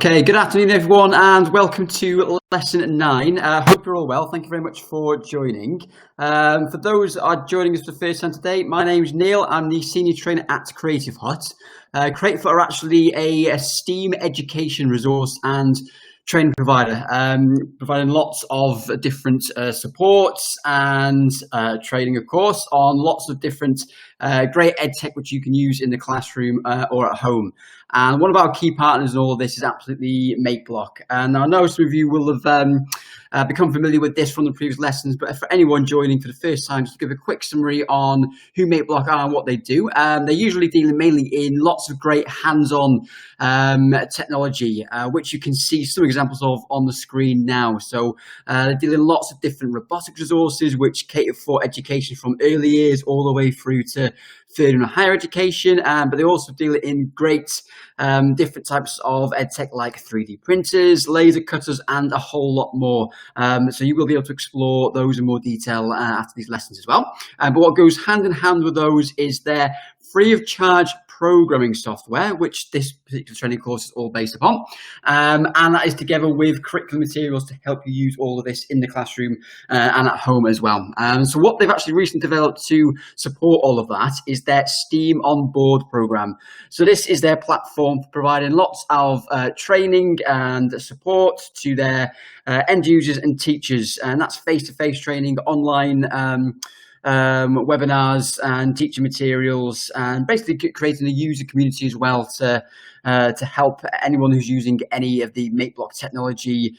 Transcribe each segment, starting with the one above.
Okay, good afternoon everyone and welcome to lesson 9. Hope you're all well. Thank you very much for joining. For those that are joining us for the first time today, my name is Neil. I'm the senior trainer at Creative Hut. Creative Hut are actually a STEAM education resource and training provider, providing lots of different supports and training, of course, on lots of different great ed tech which you can use in the classroom or at home. And one of our key partners in all of this is absolutely Makeblock. And I know some of you will have become familiar with this from the previous lessons, but for anyone joining for the first time, just to give a quick summary on who Makeblock are and what they do. They're usually dealing mainly in lots of great hands-on technology, which you can see some examples of on the screen now. So they're dealing lots of different robotics resources, which cater for education from early years all the way through to third and higher education, but they also deal in great different types of edtech like 3D printers, laser cutters, and a whole lot more. So you will be able to explore those in more detail after these lessons as well. But what goes hand in hand with those is their free of charge programming software, which this particular training course is all based upon, and that is together with curriculum materials to help you use all of this in the classroom and at home as well. So what they've actually recently developed to support all of that is their STEAM on Board program. So this is their platform for providing lots of training and support to their end users and teachers, and that's face-to-face training, online webinars and teaching materials, and basically creating a user community as well to help anyone who's using any of the Makeblock technology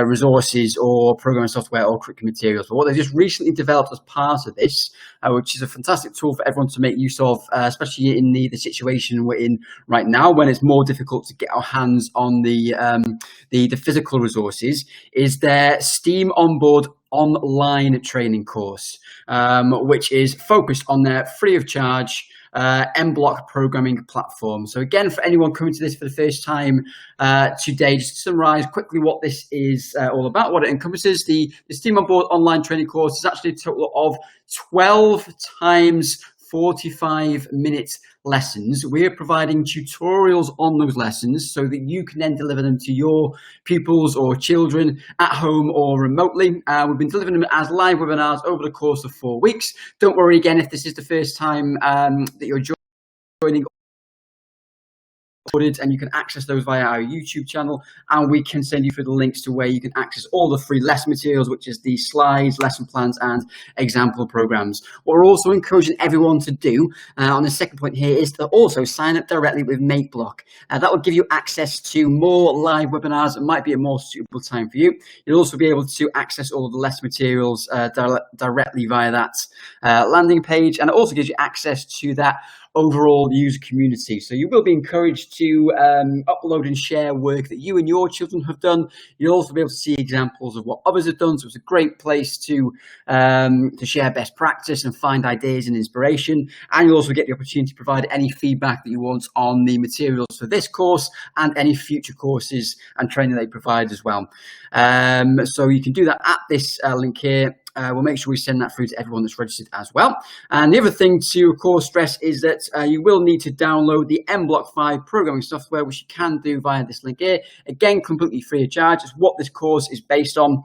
resources or programming software or curriculum materials. But what they just recently developed as part of this, which is a fantastic tool for everyone to make use of, especially in the situation we're in right now when it's more difficult to get our hands on the physical resources, is their STEAM on Board online training course, which is focused on their free of charge Block programming platform. So again, for anyone coming to this for the first time today, just to summarize quickly what this is all about, what it encompasses. The STEAM on Board online training course is actually a total of 12 times 45-minute lessons. We're providing tutorials on those lessons so that you can then deliver them to your pupils or children at home or remotely. We've been delivering them as live webinars over the course of 4 weeks. Don't worry again if this is the first time that you're joining, and you can access those via our YouTube channel, and we can send you through the links to where you can access all the free lesson materials, which is the slides, lesson plans, and example programs. What we're also encouraging everyone to do on the second point here is to also sign up directly with Makeblock. That will give you access to more live webinars. It might be a more suitable time for you. You'll also be able to access all of the lesson materials directly via that landing page, and it also gives you access to that overall user community. So you will be encouraged to upload and share work that you and your children have done. You'll also be able to see examples of what others have done. So it's a great place to share best practice and find ideas and inspiration. And you'll also get the opportunity to provide any feedback that you want on the materials for this course and any future courses and training they provide as well. So you can do that at this link here. We'll make sure we send that through to everyone that's registered as well. And the other thing to, of course, stress is that you will need to download the Block 5 programming software, which you can do via this link here. Again, completely free of charge. It's what this course is based on.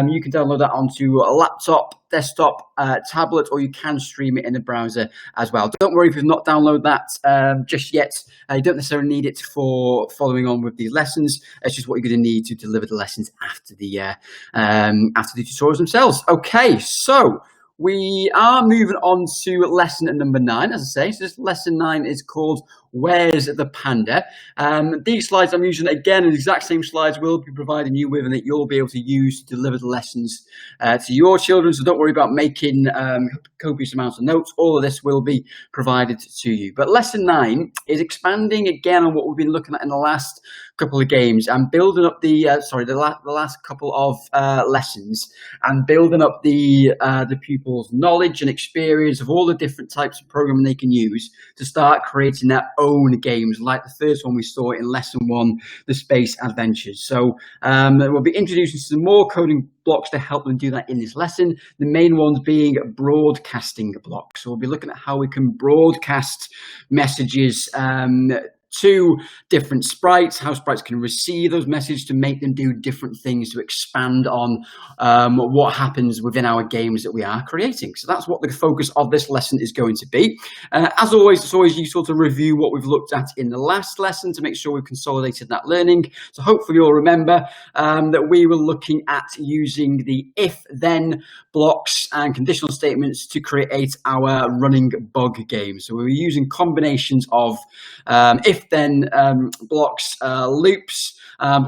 You can download that onto a laptop, desktop, tablet, or you can stream it in the browser as well. Don't worry if you've not downloaded that just yet. You don't necessarily need it for following on with these lessons. It's just what you're going to need to deliver the lessons after the tutorials themselves. Okay, so we are moving on to lesson number 9, as I say. So this lesson 9 is called Where's the Panda? These slides I'm using, again, the exact same slides we'll be providing you with and that you'll be able to use to deliver the lessons to your children. So don't worry about making copious amounts of notes. All of this will be provided to you. But lesson 9 is expanding again on what we've been looking at in the last couple of games and building up the last couple of lessons, and building up the pupils' knowledge and experience of all the different types of programming they can use to start creating their own games, like the first one we saw in lesson 1, the Space Adventures. So we'll be introducing some more coding blocks to help them do that in this lesson. The main ones being broadcasting blocks. So we'll be looking at how we can broadcast messages to different sprites, how sprites can receive those messages to make them do different things to expand on what happens within our games that we are creating. So that's what the focus of this lesson is going to be. As always, it's always useful to review what we've looked at in the last lesson to make sure we've consolidated that learning. So hopefully you'll remember that we were looking at using the if-then blocks and conditional statements to create our running bug game. So we were using combinations of if-then blocks, loops.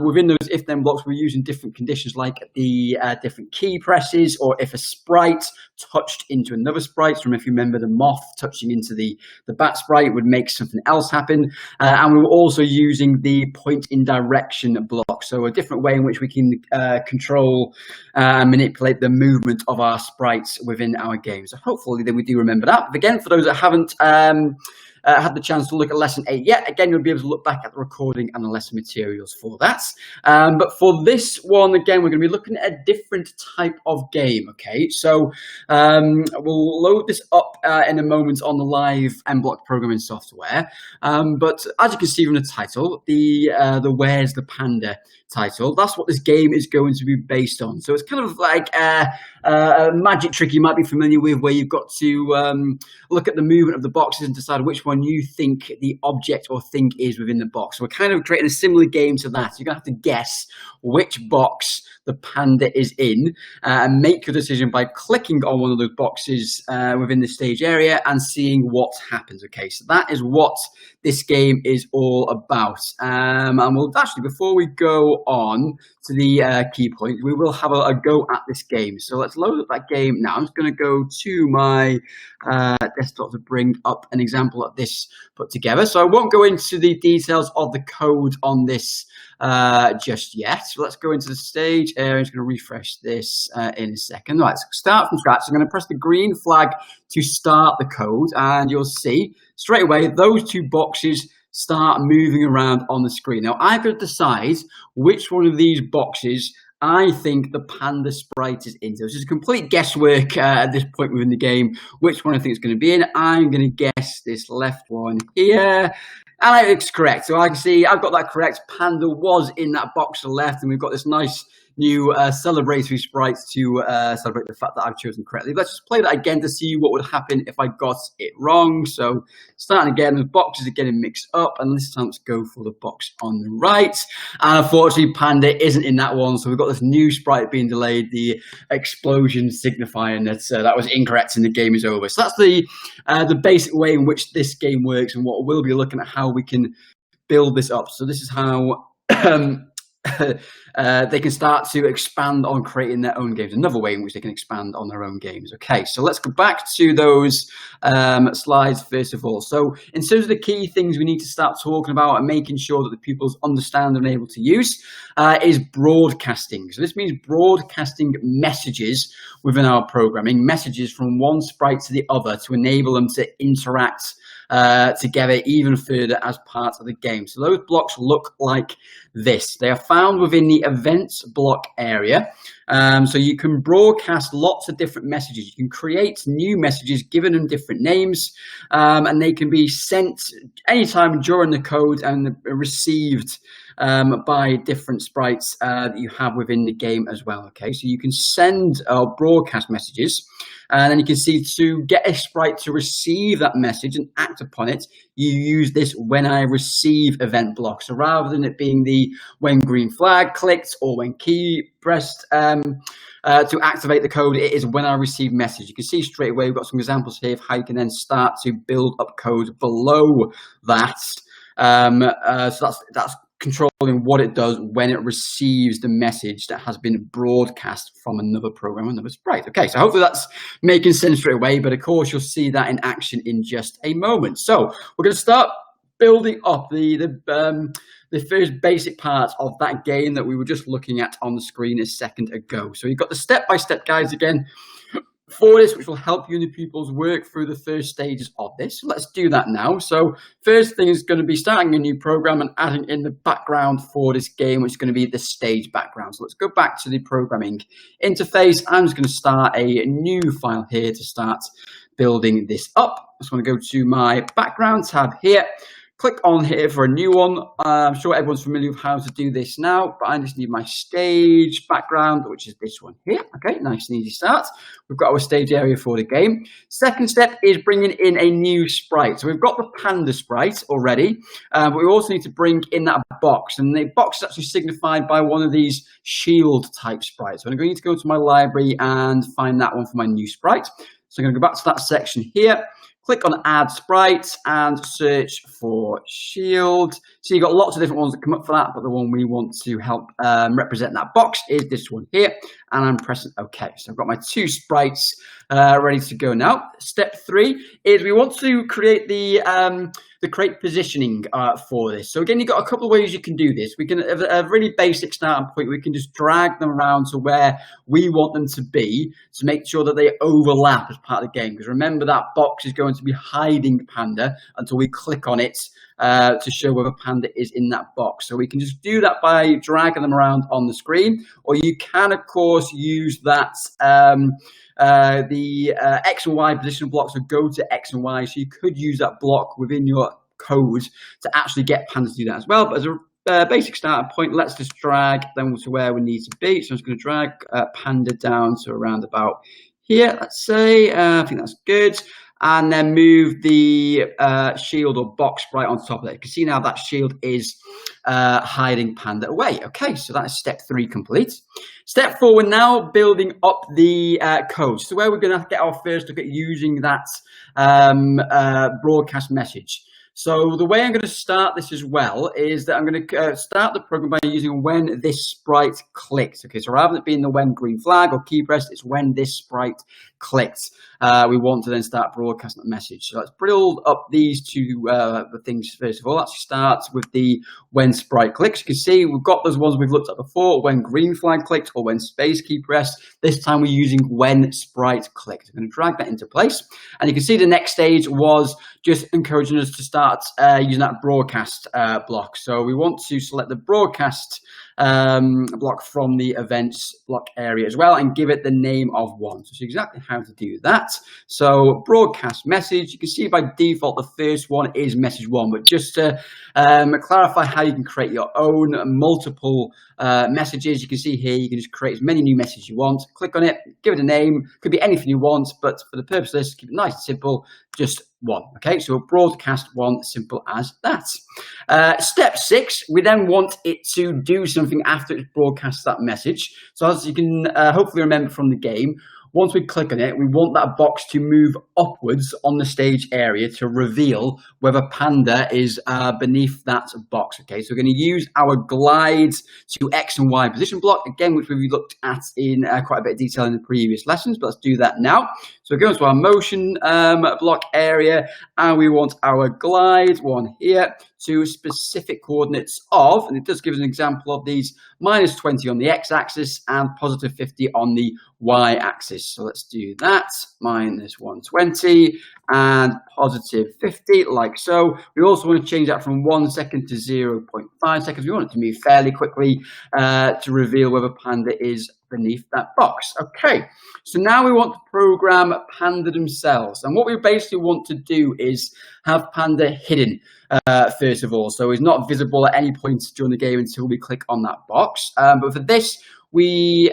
Within those if-then blocks, we're using different conditions like the different key presses, or if a sprite touched into another sprite. So if you remember, the moth touching into the bat sprite would make something else happen. And we were also using the point in direction block. So a different way in which we can control and manipulate the movement of our sprites within our game. So hopefully that we do remember that. But again, for those that haven't had the chance to look at lesson 8 yet, again, you'll be able to look back at the recording and the lesson materials for that. But for this one, again, we're going to be looking at a different type of game, okay? So we'll load this up in a moment on the live Mblock programming software. But as you can see from the title, the Where's the Panda title, that's what this game is going to be based on. So it's kind of like a magic trick you might be familiar with, where you've got to look at the movement of the boxes and decide which one you think the object or thing is within the box. So we're kind of creating a similar game to that. You're going to have to guess which box the panda is in and make your decision by clicking on one of those boxes within the stage area and seeing what happens. Okay, so that is what this game is all about. And we'll actually, before we go on to the key points, we will have a go at this game. So let's load up that game now. I'm just going to go to my desktop to bring up an example of this put together. So I won't go into the details of the code on this just yet. So let's go into the stage area. I'm just going to refresh this in a second. All right, so start from scratch. So I'm going to press the green flag to start the code, and you'll see straight away those two boxes start moving around on the screen. Now I've got to decide which one of these boxes I think the panda sprite is in. So it's just complete guesswork at this point within the game, which one I think it's going to be in. I'm going to guess this left one here. And it's correct. So I can see I've got that correct. Panda was in that box to the left, and we've got this nice new celebratory sprites to celebrate the fact that I've chosen correctly. Let's just play that again to see what would happen if I got it wrong. So starting again, the boxes are getting mixed up, and this time let's go for the box on the right. And unfortunately, Panda isn't in that one, so we've got this new sprite being delayed, the explosion signifying that that was incorrect and the game is over. So that's the basic way in which this game works, and what we'll be looking at how we can build this up. So this is how they can start to expand on creating their own games. Another way in which they can expand on their own games. Okay, so let's go back to those slides first of all. So in terms of the key things we need to start talking about and making sure that the pupils understand and are able to use is broadcasting. So this means broadcasting messages within our programming, messages from one sprite to the other to enable them to interact together even further as part of the game. So those blocks look like this. They are found within the events block area. So you can broadcast lots of different messages. You can create new messages, given them different names, and they can be sent anytime during the code and received by different sprites that you have within the game as well. Okay, so you can send broadcast messages, and then you can see to get a sprite to receive that message and act upon it, you use this when I receive event block. So rather than it being the when green flag clicked or when key pressed to activate the code, it is when I receive message. You can see straight away we've got some examples here of how you can then start to build up code below that. So that's controlling what it does when it receives the message that has been broadcast from another program, another sprite. Okay, so hopefully that's making sense straight away, but of course you'll see that in action in just a moment. So we're going to start building up the first basic part of that game that we were just looking at on the screen a second ago. So you've got the step-by-step guides again for this, which will help you and the pupils work through the first stages of this. So let's do that now. So first thing is going to be starting a new program and adding in the background for this game, which is going to be the stage background. So let's go back to the programming interface. I'm just going to start a new file here to start building this up. I just want to go to my background tab here, Click on here for a new one. I'm sure everyone's familiar with how to do this now, but I just need my stage background, which is this one here. Okay, nice and easy start. We've got our stage area for the game. Second step is bringing in a new sprite. So we've got the Panda sprite already, but we also need to bring in that box. And the box is actually signified by one of these shield type sprites. So I'm going to go to my library and find that one for my new sprite. So I'm going to go back to that section here. Click on Add Sprite and search for Shield. So you've got lots of different ones that come up for that, but the one we want to help represent that box is this one here. And I'm pressing OK. So I've got my two sprites ready to go now. Step 3 is we want to create the create positioning for this. So again, you've got a couple of ways you can do this. We can have a really basic starting point. We can just drag them around to where we want them to be to make sure that they overlap as part of the game. Because remember, that box is going to be hiding Panda until we click on it to show whether Panda is in that box. So we can just do that by dragging them around on the screen, or you can, of course, use that the X and Y position blocks. So go to X and Y. So you could use that block within your code to actually get Panda to do that as well. But as a basic starting point, let's just drag them to where we need to be. So I'm just going to drag Panda down to around about here, let's say. I think that's good. And then move the shield or box right on top of it. You can see now that shield is hiding Panda away. Okay, so that is step 3 complete. Step 4, we're now building up the code. So where we're going to get our first look at using that broadcast message. So the way I'm going to start this as well is that I'm going to start the program by using when this sprite clicks. Okay, so rather than it being the when green flag or key pressed, it's when this sprite clicked. We want to then start broadcasting that message. So let's build up these two things first of all. Let's start with the when sprite clicks. You can see we've got those ones we've looked at before, when green flag clicked or when space key pressed. This time we're using when sprite clicked. I'm going to drag that into place. And you can see the next stage was just encouraging us to start using that broadcast block. So we want to select the broadcast block from the events block area as well and give it the name of one. So it's exactly how to do that. So broadcast message, you can see by default the first one is message 1, but just to clarify how you can create your own multiple messages, you can see here you can just create as many new messages you want. Click on it, give it a name, could be anything you want, but for the purpose of this, keep it nice and simple, just 1. Okay, so broadcast 1, simple as that. Step 6, we then want it to do something after it broadcasts that message. So as you can hopefully remember from the game, once we click on it, we want that box to move upwards on the stage area to reveal whether Panda is beneath that box. Okay, so we're going to use our glide to X and Y position block, again, which we've looked at in quite a bit of detail in the previous lessons, but let's do that now. So we're going to our motion block area, and we want our glide one here to specific coordinates of, and it does give us an example of these, -20 on the x-axis and +50 on the y-axis. So let's do that, -120 and +50, like so. We also want to change that from 1 second to 0.5 seconds. We want it to move fairly quickly to reveal whether Panda is beneath that box. Okay, so now we want to program Panda themselves. And what we basically want to do is have Panda hidden, first of all. So it's not visible at any point during the game until we click on that box. But for this, we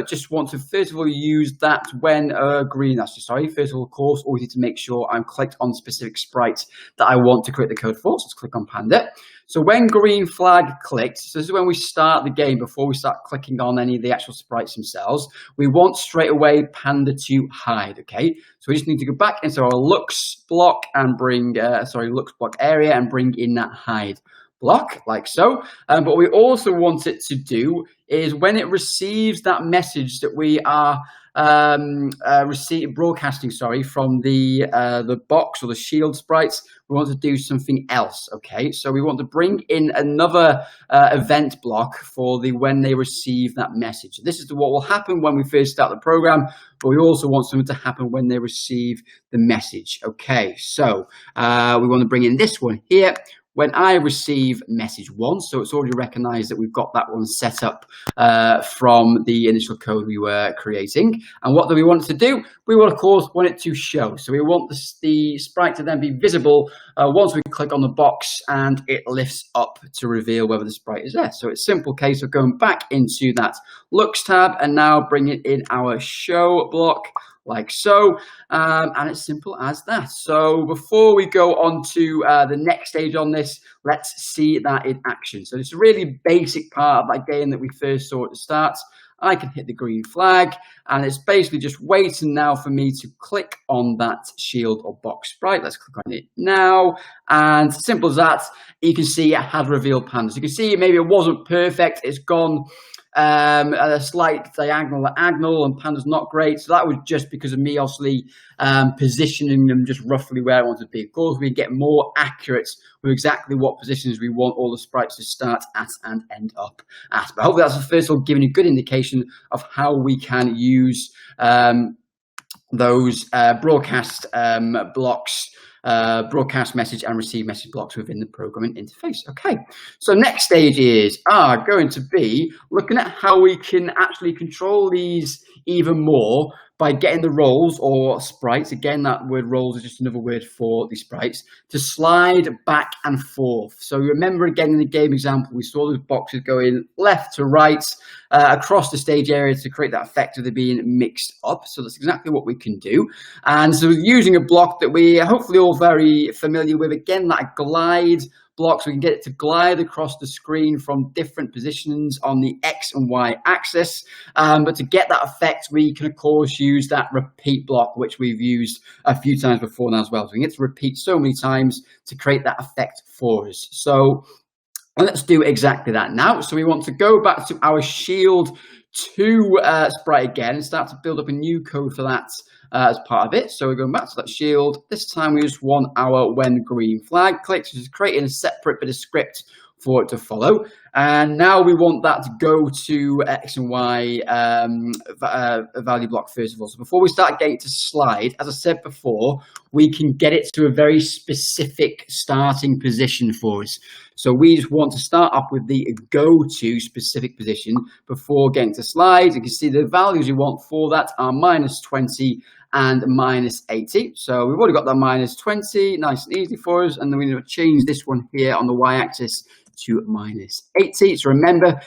just want to first of all use that when green, first of all, of course, always need to make sure I'm clicked on specific sprite that I want to create the code for. So let's click on Panda. So when green flag clicked, so this is when we start the game before we start clicking on any of the actual sprites themselves, we want straight away Panda to hide, okay? So we just need to go back into our looks block and bring, looks block area and bring in that hide block, like so. But what we also want it to do is when it receives that message that we are broadcasting from the box or the shield sprites, we want to do something else. Okay, so we want to bring in another event block for the when they receive that message. This is what will happen when we first start the program, but we also want something to happen when they receive the message. Okay, so we want to bring in this one here, when I receive message 1, so it's already recognized that we've got that one set up from the initial code we were creating. And what do we want it to do? We will, of course, want it to show. So we want the sprite to then be visible once we click on the box and it lifts up to reveal whether the sprite is there. So it's a simple case of going back into that looks tab and now bring it in our show block, like so, and it's simple as that. So before we go on to the next stage on this, let's see that in action. So it's a really basic part of that game that we first saw at the start. I can hit the green flag, and it's basically just waiting now for me to click on that shield or box sprite. Let's click on it now, and simple as that. You can see it had revealed pandas. You can see maybe it wasn't perfect. It's gone at a slight diagonal and panda's not great, so that was just because of me obviously positioning them just roughly where I wanted to be. Of course, we get more accurate with exactly what positions we want all the sprites to start at and end up at. But hopefully that's the first of all giving a good indication of how we can use those broadcast blocks, broadcast message and receive message blocks within the programming interface. Okay, so next stage is going to be looking at how we can actually control these even more by getting the roles or sprites, again that word roles is just another word for the sprites, to slide back and forth. So remember again in the game example we saw those boxes going left to right across the stage area to create that effect of them being mixed up. So that's exactly what we can do. And so using a block that we are hopefully all very familiar with, again that glide block, so we can get it to glide across the screen from different positions on the X and Y axis. But to get that effect, we can of course use that repeat block, which we've used a few times before now as well. So we get to repeat so many times to create that effect for us. So let's do exactly that now. So we want to go back to our shield 2 sprite again and start to build up a new code for that as part of it. So we're going back to that shield. This time we just want our when green flag clicks, which is creating a separate bit of script for it to follow. And now we want that to go to X and Y value block first of all. So before we start getting it to slide, as I said before, we can get it to a very specific starting position for us. So we just want to start up with the go to specific position before getting to slide. You can see the values we want for that are -20 and -80. So we've already got that -20, nice and easy for us. And then we're going to change this one here on the y-axis to -80. So remember,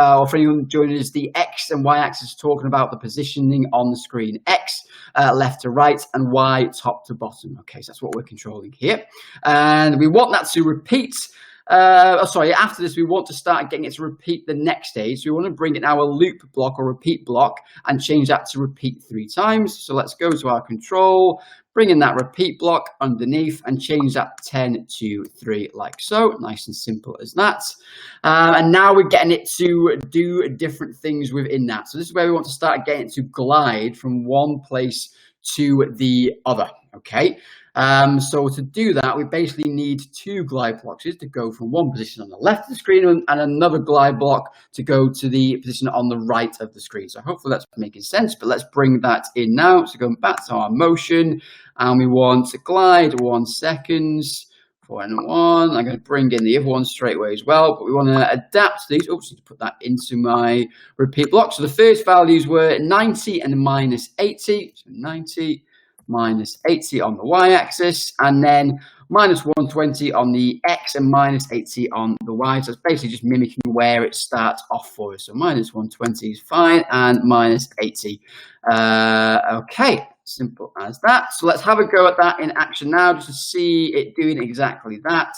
or for anyone joining us, the X and Y axis is talking about the positioning on the screen. X left to right and Y top to bottom. Okay, so that's what we're controlling here. And we want that to repeat. After this, we want to start getting it to repeat the next stage. So we want to bring in our loop block or repeat block and change that to repeat 3 times. So let's go to our control, bring in that repeat block underneath and change that 10 to 3 like so. Nice and simple as that. And now we're getting it to do different things within that. So this is where we want to start getting it to glide from one place to the other. Okay. So to do that, we basically need 2 glide blocks to go from one position on the left of the screen and another glide block to go to the position on the right of the screen. So hopefully that's making sense, but let's bring that in now. So going back to our motion, and we want to glide 1 second, 4 and 1. I'm going to bring in the other one straight away as well, but we want to adapt these. Oops, need to put that into my repeat block. So the first values were 90 and -80. So 90. -80 on the y-axis, and then -120 on the x and -80 on the y. So it's basically just mimicking where it starts off for us. So -120 is fine, and -80. Okay, simple as that. So let's have a go at that in action now, just to see it doing exactly that.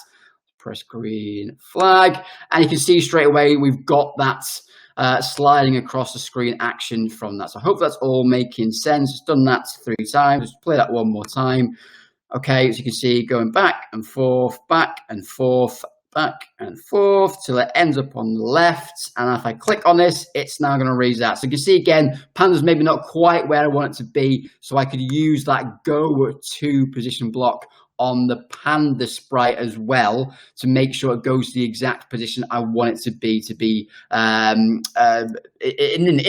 Press green flag, and you can see straight away we've got that sliding across the screen action from that. So I hope that's all making sense. It's done that 3 times. Let's play that one more time. Okay, as you can see, going back and forth, back and forth, back and forth till it ends up on the left. And if I click on this, it's now going to raise that. So you can see again, Panda's maybe not quite where I want it to be. So I could use that go to position block on the Panda sprite as well to make sure it goes to the exact position I want it to be in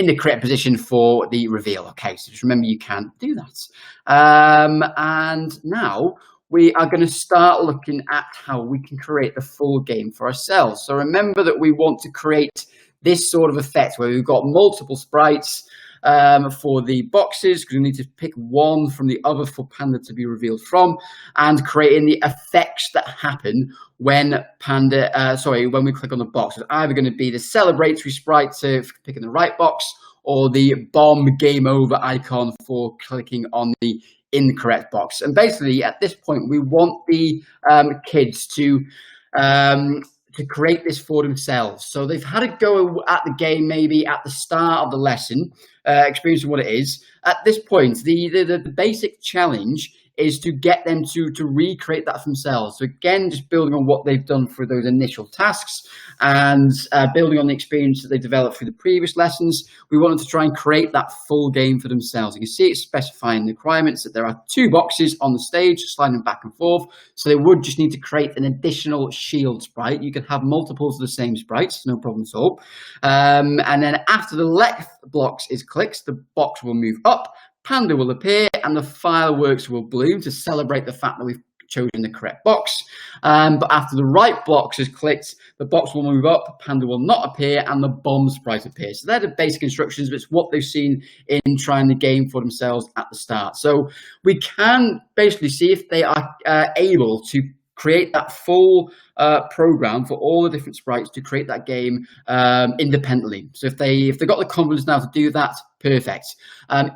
the correct position for the reveal. Okay, so just remember you can do that. And now we are going to start looking at how we can create the full game for ourselves. So remember that we want to create this sort of effect where we've got multiple sprites for the boxes, because we need to pick one from the other for Panda to be revealed from, and creating the effects that happen when when we click on the box. It's either going to be the celebratory sprite for picking the right box, or the bomb game over icon for clicking on the incorrect box. And basically, at this point, we want the kids to create this for themselves. So they've had a go at the game maybe at the start of the lesson, experiencing what it is. At this point, the basic challenge is to get them to recreate that for themselves. So again, just building on what they've done for those initial tasks, and building on the experience that they developed through the previous lessons, we wanted to try and create that full game for themselves. You can see it's specifying the requirements that there are 2 boxes on the stage, sliding back and forth. So they would just need to create an additional shield sprite. You can have multiples of the same sprites, no problem at all. And then after the left box is clicked, the box will move up, Panda will appear, and the fireworks will bloom to celebrate the fact that we've chosen the correct box. But after the right box is clicked, the box will move up, Panda will not appear, and the bomb sprite appears. So they're the basic instructions, but it's what they've seen in trying the game for themselves at the start. So we can basically see if they are able to create that full program for all the different sprites to create that game independently. So if they've got the confidence now to do that, perfect.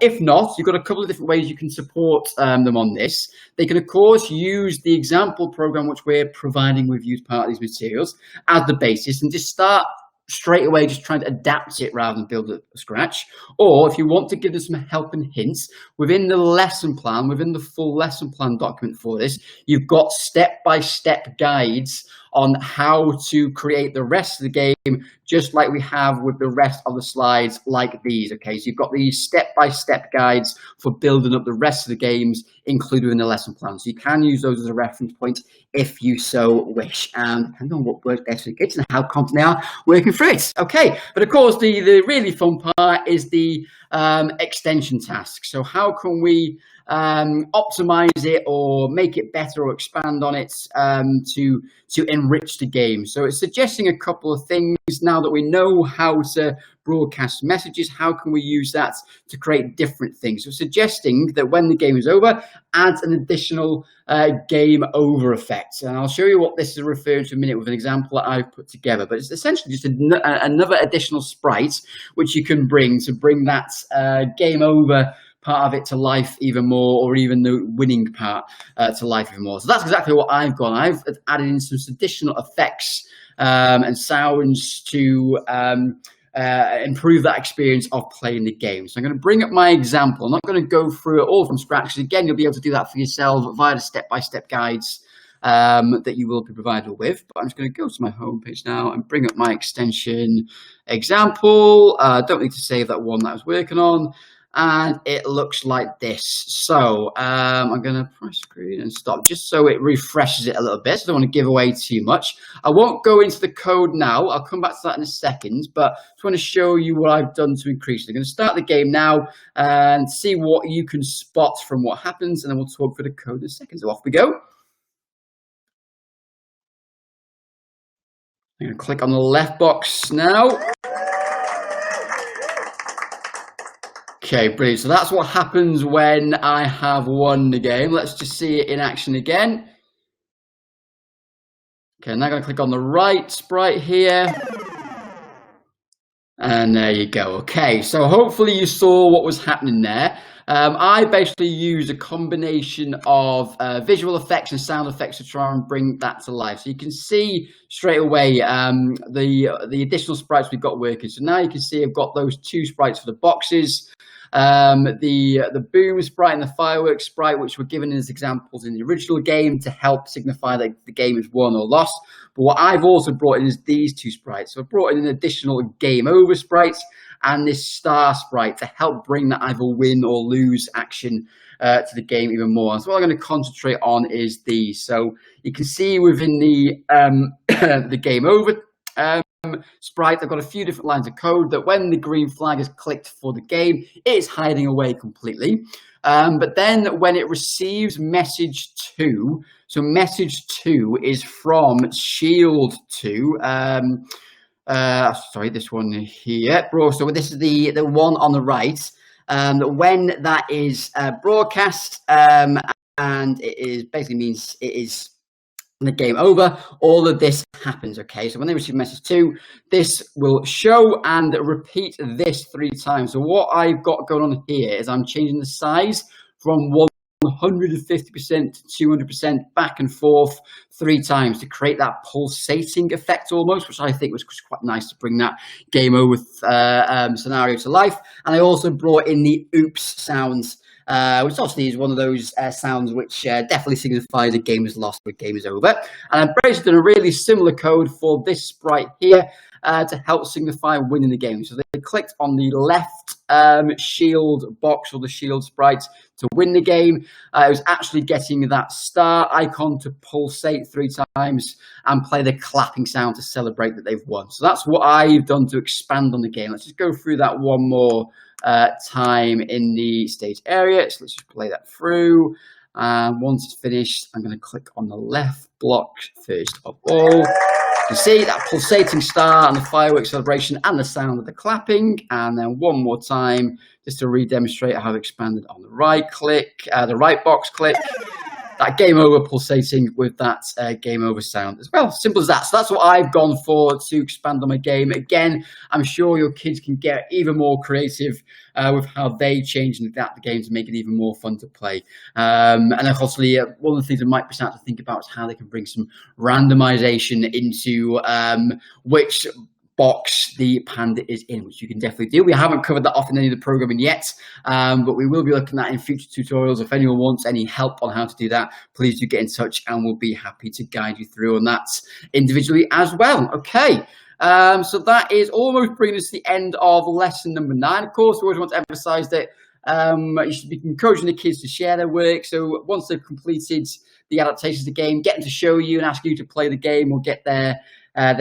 If not, you've got a couple of different ways you can support them on this. They can, of course, use the example program which we're providing with you as part of these materials as the basis, and just start straight away just trying to adapt it rather than build it from scratch. Or if you want to give them some help and hints within the lesson plan, within the full lesson plan document for this, you've got step-by-step guides on how to create the rest of the game, just like we have with the rest of the slides like these. Okay, so you've got these step-by-step guides for building up the rest of the games included in the lesson plan. So you can use those as a reference point if you so wish, and depending on what works best for the kids and how confident they are working through it. Okay, but of course the really fun part is the extension task. So how can we optimize it or make it better or expand on it to enrich the game? So it's suggesting a couple of things. Now that we know how to broadcast messages, how can we use that to create different things? So suggesting that when the game is over, add an additional game over effect. And I'll show you what this is referring to in a minute with an example that I've put together. But it's essentially just another additional sprite which you can bring that game over part of it to life even more, or even the winning part to life even more. So that's exactly what I've done. I've added in some additional effects and sounds to improve that experience of playing the game. So I'm going to bring up my example. I'm not going to go through it all from scratch, because again, you'll be able to do that for yourself via the step-by-step guides that you will be provided with. But I'm just going to go to my homepage now and bring up my extension example. Don't need to save that one that I was working on. And it looks like this. So I'm going to press screen and stop just so it refreshes it a little bit. So I don't want to give away too much. I won't go into the code now. I'll come back to that in a second. But I just want to show you what I've done to increase it. I'm going to start the game now and see what you can spot from what happens. And then we'll talk through the code in a second. So off we go. I'm going to click on the left box now. Okay, brilliant. So that's what happens when I have won the game. Let's just see it in action again. Okay, now I'm going to click on the right sprite here. And there you go. Okay, so hopefully you saw what was happening there. I basically use a combination of visual effects and sound effects to try and bring that to life. So you can see straight away the additional sprites we've got working. So now you can see I've got those 2 sprites for the boxes. The boom sprite and the fireworks sprite, which were given as examples in the original game to help signify that the game is won or lost. But what I've also brought in is these 2 sprites. So I've brought in an additional game over sprite and this star sprite to help bring that either win or lose action to the game even more. So what I'm going to concentrate on is these. So you can see within the the game over sprite, I've got a few different lines of code that when the green flag is clicked for the game, it is hiding away completely. But then when it receives message 2, so message 2 is from shield 2. Sorry, this one here, bro. So this is the one on the right. When that is broadcast, and it is basically means it is the game over, all of this happens. Okay, so when they receive message 2, this will show and repeat this 3 times. So what I've got going on here is I'm changing the size from 150% to 200% back and forth 3 times to create that pulsating effect almost, which I think was quite nice to bring that game over scenario to life. And I also brought in the oops sounds, which obviously is one of those sounds which definitely signifies a game is lost or a game is over. And I've basically done a really similar code for this sprite here to help signify winning the game. So they clicked on the left shield box or the shield sprite to win the game. It was actually getting that star icon to pulsate 3 times and play the clapping sound to celebrate that they've won. So that's what I've done to expand on the game. Let's just go through that one more time in the stage area. So let's just play that through. Once it's finished, I'm going to click on the left block first of all. You see that pulsating star and the fireworks celebration and the sound of the clapping. And then one more time, just to re-demonstrate how I've expanded on the right click, the right box click. That game over pulsating with that game over sound as well. Simple as that. So that's what I've gone for to expand on my game. Again, I'm sure your kids can get even more creative with how they change and adapt the game to make it even more fun to play. And obviously, one of the things that might be starting to think about is how they can bring some randomization into which box the Panda is in, which you can definitely do. We haven't covered that off in any of the programming yet, but we will be looking at in future tutorials. If anyone wants any help on how to do that, please do get in touch and we'll be happy to guide you through on that individually as well. Okay, so that is almost bringing us to the end of lesson number 9. Of course, we always want to emphasize that you should be encouraging the kids to share their work. So once they've completed the adaptations of the game, get them to show you and ask you to play the game, or get their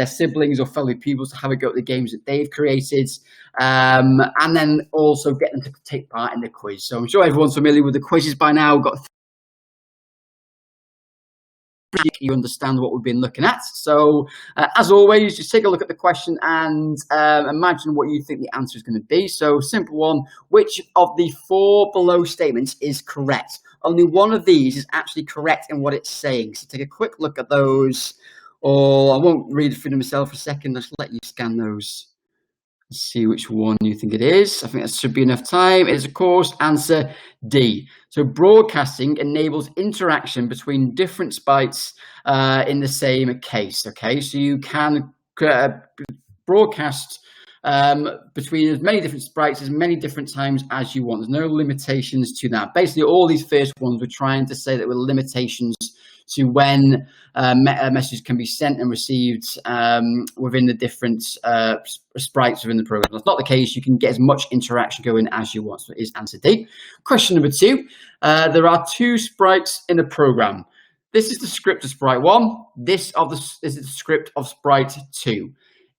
siblings or fellow pupils to have a go at the games that they've created, and then also get them to take part in the quiz. So I'm sure everyone's familiar with the quizzes by now. We've got you understand what we've been looking at. So as always, just take a look at the question and imagine what you think the answer is going to be. So simple one, which of the 4 below statements is correct? Only one of these is actually correct in what it's saying. So take a quick look at those. Or I won't read through them myself for a second. Let's let you scan those and see which one you think it is. I think that should be enough time. It is, of course, answer D. So broadcasting enables interaction between different sprites in the same case. Okay, so you can broadcast between as many different sprites as many different times as you want. There's no limitations to that. Basically, all these first ones we're trying to say that were limitations to when messages can be sent and received within the different sprites within the program. That's not the case. You can get as much interaction going as you want. So it is answer D. Question number 2. There are 2 sprites in the program. This is the script of Sprite 1. This is the script of Sprite 2.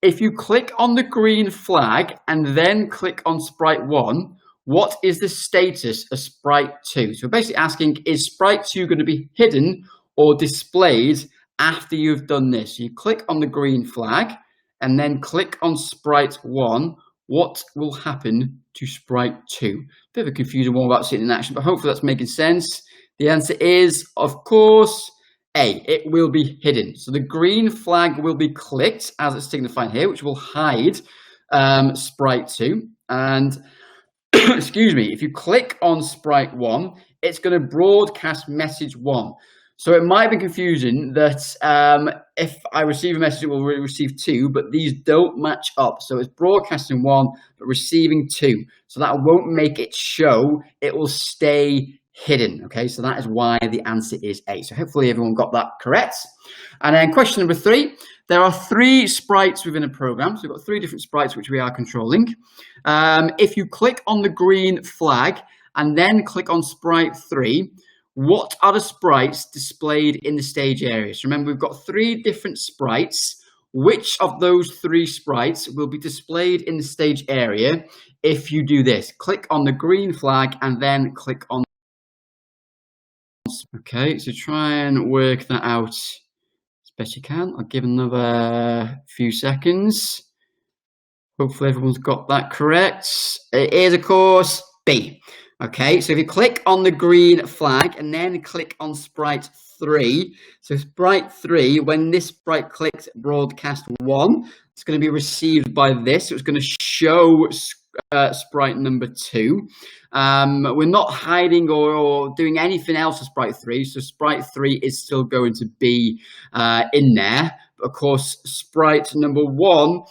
If you click on the green flag and then click on Sprite 1, what is the status of Sprite 2? So we're basically asking, is Sprite 2 going to be hidden or displayed after you've done this? So you click on the green flag and then click on Sprite 1. What will happen to Sprite 2? Bit of a confusing one about seeing it in action, but hopefully that's making sense. The answer is, of course, A. It will be hidden. So the green flag will be clicked, as it's signified here, which will hide Sprite 2. And excuse me, if you click on Sprite 1, it's going to broadcast message 1. So it might be confusing that if I receive a message, it will receive 2, but these don't match up. So it's broadcasting 1, but receiving 2. So that won't make it show. It will stay hidden. Okay, so that is why the answer is A. So hopefully everyone got that correct. And then question number 3. There are 3 sprites within a program. So we've got 3 different sprites which we are controlling. If you click on the green flag and then click on Sprite 3, what are the sprites displayed in the stage area? So remember, we've got 3 different sprites. which of those 3 sprites will be displayed in the stage area if you do this? Click on the green flag and then click on. Okay, so try and work that out as best you can. I'll give another few seconds. Hopefully everyone's got that correct. It is, of course, B. Okay, so if you click on the green flag and then click on Sprite 3, so Sprite 3, when this Sprite clicks broadcast 1, it's going to be received by this. So it's going to show Sprite number 2. We're not hiding or doing anything else with Sprite 3, so Sprite 3 is still going to be in there. But of course, Sprite number 1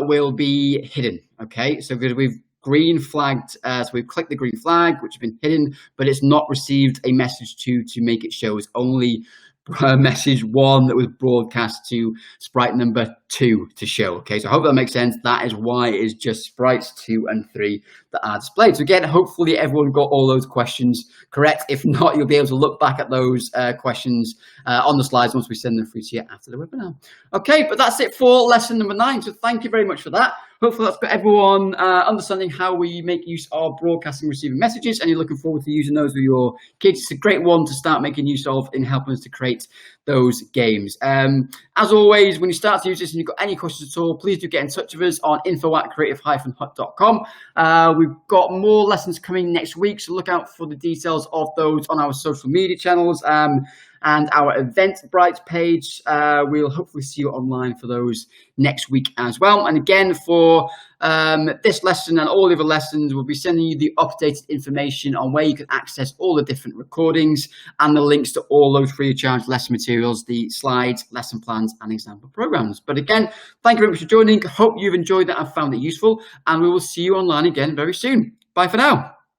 will be hidden. Okay, so because we've green flagged, so we've clicked the green flag, which has been hidden, but it's not received a message to make it show. It's only message 1 that was broadcast to Sprite number 2 to show. Okay, so I hope that makes sense. That is why it is just Sprites 2 and 3 that are displayed. So again, hopefully everyone got all those questions correct. If not, you'll be able to look back at those questions on the slides once we send them through to you after the webinar. Okay, but that's it for lesson number 9. So thank you very much for that. Hopefully that's got everyone understanding how we make use of broadcasting and receiving messages, and you're looking forward to using those with your kids. It's a great one to start making use of in helping us to create those games. As always, when you start to use this and you've got any questions at all, please do get in touch with us on info@creative-hut.com. We've got more lessons coming next week, so look out for the details of those on our social media channels and our Eventbrite page. We'll hopefully see you online for those next week as well. And again, for this lesson and all the other lessons, we'll be sending you the updated information on where you can access all the different recordings and the links to all those free of charge lesson materials, the slides, lesson plans, and example programs. But again, thank you very much for joining. Hope you've enjoyed that and found it useful, and we will see you online again very soon. Bye for now.